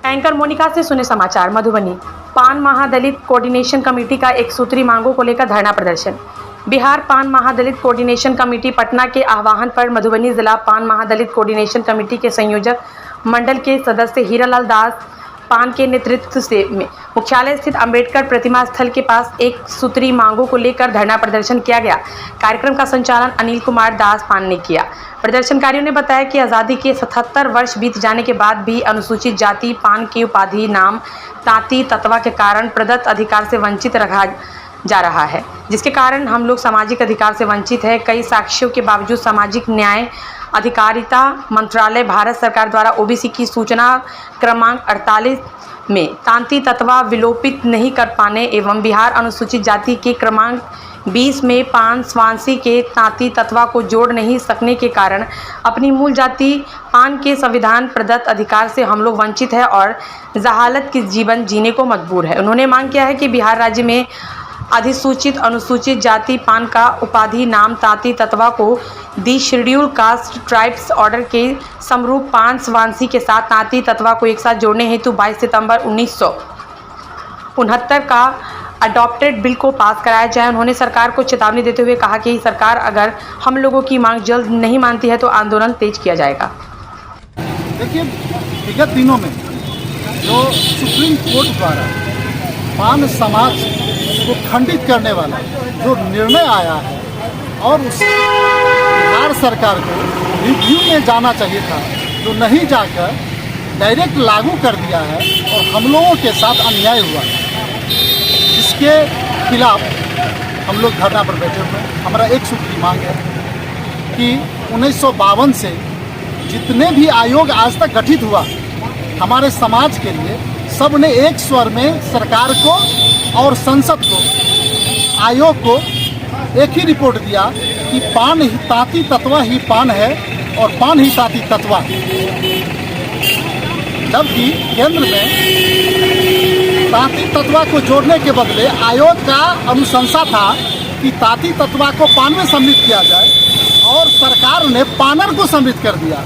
Anchor Monika से सुने समाचार। मधुबनी पान महादलित कोऑर्डिनेशन कमेटी का एक सूत्री मांगों को लेकर धरना प्रदर्शन। बिहार पान महादलित कोऑर्डिनेशन कमेटी पटना के आह्वान पर मधुबनी जिला पान महादलित कोऑर्डिनेशन कमेटी के संयोजक मंडल के सदस्य हीरालाल दास पान के नेतृत्व से मुख्यालय स्थित अंबेडकर प्रतिमा स्थल के पास एक सूत्री मांगों को लेकर धरना प्रदर्शन किया गया। कार्यक्रम का संचालन अनिल कुमार दास पान ने किया। प्रदर्शनकारियों ने बताया कि आज़ादी के 77 वर्ष बीत जाने के बाद भी अनुसूचित जाति पान की उपाधि नाम तांती तत्वा के कारण प्रदत्त अधिकार से वंचित रखा जा रहा है, जिसके कारण हम लोग सामाजिक अधिकार से वंचित है। कई साक्ष्यों के बावजूद सामाजिक न्याय अधिकारिता मंत्रालय भारत सरकार द्वारा ओबीसी की सूचना क्रमांक 48 में तांती तत्वा विलोपित नहीं कर पाने एवं बिहार अनुसूचित जाति के क्रमांक 20 में पान स्वांसी के तांती तत्वा को जोड़ नहीं सकने के कारण अपनी मूल जाति पान के संविधान प्रदत्त अधिकार से हम लोग वंचित है और जहालत की जीवन जीने को मजबूर है। उन्होंने मांग किया है कि बिहार राज्य में अधिसूचित अनुसूचित जाति पान का उपाधि नाम तांती तत्वा को दी शेड्यूल कास्ट ट्राइब्स ऑर्डर के समरूप पान स्वांसी के साथ तांती तत्वा को एक साथ जोड़ने हेतु 22 सितंबर 1969 का अडॉप्टेड बिल को पास कराया जाए। उन्होंने सरकार को चेतावनी देते हुए कहा कि सरकार अगर हम लोगों की मांग जल्द नहीं मानती है तो आंदोलन तेज किया जाएगा। देखिए, विगत दिनों में जो सुप्रीम कोर्ट द्वारा पान समाज को खंडित करने वाला जो निर्णय आया है और उस बिहार सरकार को रिव्यू में जाना चाहिए था, जो नहीं जाकर डायरेक्ट लागू कर दिया है और हम लोगों के साथ अन्याय हुआ है, जिसके खिलाफ हम लोग धरना पर बैठे हुए हैं। हमारा एक सूत्री मांग है कि 1952 से जितने भी आयोग आज तक गठित हुआ हमारे समाज के लिए, सब ने एक स्वर में सरकार को और संसद को आयोग को एक ही रिपोर्ट दिया कि पान ही तांती तत्वा ही पान है और पान ही तांती तत्वा है, जबकि केंद्र में तांती तत्वा को जोड़ने के बदले आयोग का अनुशंसा था कि तांती तत्वा को पान में सम्मिलित किया जाए और सरकार ने पानर को सम्मिलित कर दिया।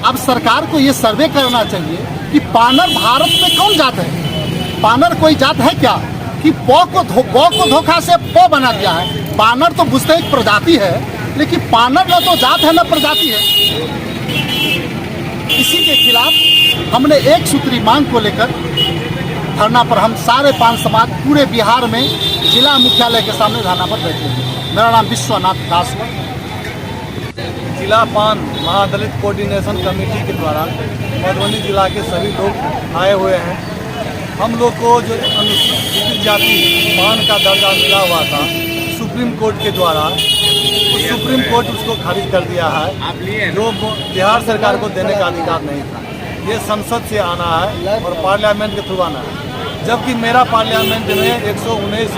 अब सरकार को ये सर्वे करना चाहिए कि पानर भारत में कौन जात है। पानर कोई जात है क्या कि प को धोखा से प बना दिया है। पानर तो बुझते एक प्रजाति है, लेकिन पानर न तो जात है न प्रजाति है। इसी के खिलाफ हमने एक सूत्री मांग को लेकर धरना पर हम सारे पान समाज पूरे बिहार में जिला मुख्यालय के सामने धरना पर बैठे हैं। मेरा नाम विश्वनाथ दास है। जिला पान महादलित कोऑर्डिनेशन कमेटी के द्वारा मधुबनी जिला के सभी लोग आए हुए हैं। हम लोग को जो अनुसूचित जाति पान का दर्जा मिला हुआ था सुप्रीम कोर्ट के द्वारा, सुप्रीम कोर्ट उसको खारिज कर दिया है, जो बिहार सरकार को देने का अधिकार नहीं था। ये संसद से आना है और पार्लियामेंट के थ्रू आना है, जबकि मेरा पार्लियामेंट में 119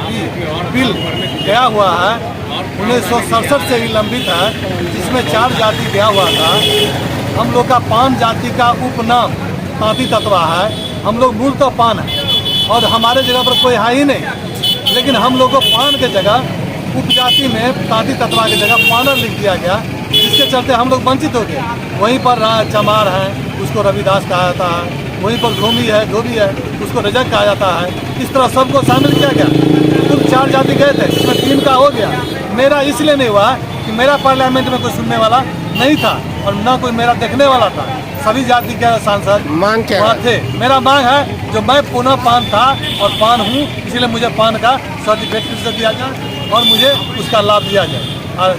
बिल गया हुआ है 1967 से ही लंबित है, जिसमें 4 जाति गया हुआ था। हम लोग का पान जाति का उपनाम तांती तत्वा है। हम लोग मूल तो पान है और हमारे जगह पर कोई है ही नहीं, लेकिन हम लोग को पान के जगह उपजाति में तांती तत्वा की जगह पानर लिख दिया गया, जिसके चलते हम लोग वंचित हो गए। वहीं पर चमार है, उसको रविदास कहा जाता है, वहीं पर धोबी है उसको रजक कहा जाता है। इस तरह सबको शामिल किया गया। तुम 4 जाति गए थे, इसमें 3 का हो गया। मेरा इसलिए नहीं हुआ कि मेरा पार्लियामेंट में कोई सुनने वाला नहीं था और ना कोई मेरा देखने वाला था। सभी जाति के सांसद मांग क्या थे। मेरा मांग है जो मैं पुनः पान था और पान हूँ, इसलिए मुझे पान का सर्टिफिकेट दिया जाए और मुझे उसका लाभ दिया जाए। आज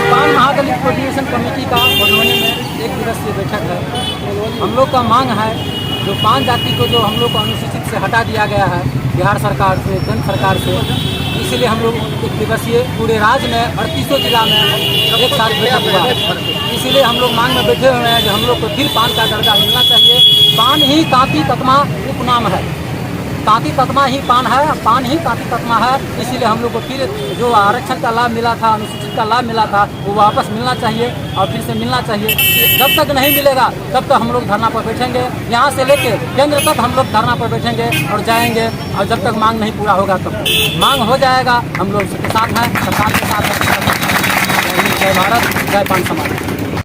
पान महादलित कोऑर्डिनेशन कमेटी का मधुबनी में एक दिवसीय बैठक है। हम लोग का मांग है जो पान जाति को जो हम लोग को अनुसूचित से हटा दिया गया है बिहार सरकार से, केंद्र सरकार से, इसीलिए हम लोग एक दिवसीय पूरे राज्य में 38 जिला में एक साथ बैठक हुआ है। इसीलिए हम लोग मांग में बैठे हुए हैं कि हम लोग को फिर पान का दर्जा मिलना चाहिए। पान ही तांती तत्मा उपनाम है, तांती तत्मा ही पान है, पान ही तांती तत्मा है। इसीलिए हम लोग को फिर जो आरक्षण का लाभ मिला था, अनुसूचित का लाभ मिला था, वो वापस मिलना चाहिए और फिर से मिलना चाहिए। जब तक नहीं मिलेगा तब तक हम लोग धरना पर बैठेंगे। यहाँ से लेके केंद्र तक हम लोग धरना पर बैठेंगे और जाएंगे, और जब तक मांग नहीं पूरा होगा तब मांग हो जाएगा। हम लोग सबके साथ हैं, सरकार के साथ हैं। जय भारत, जय पान समाज।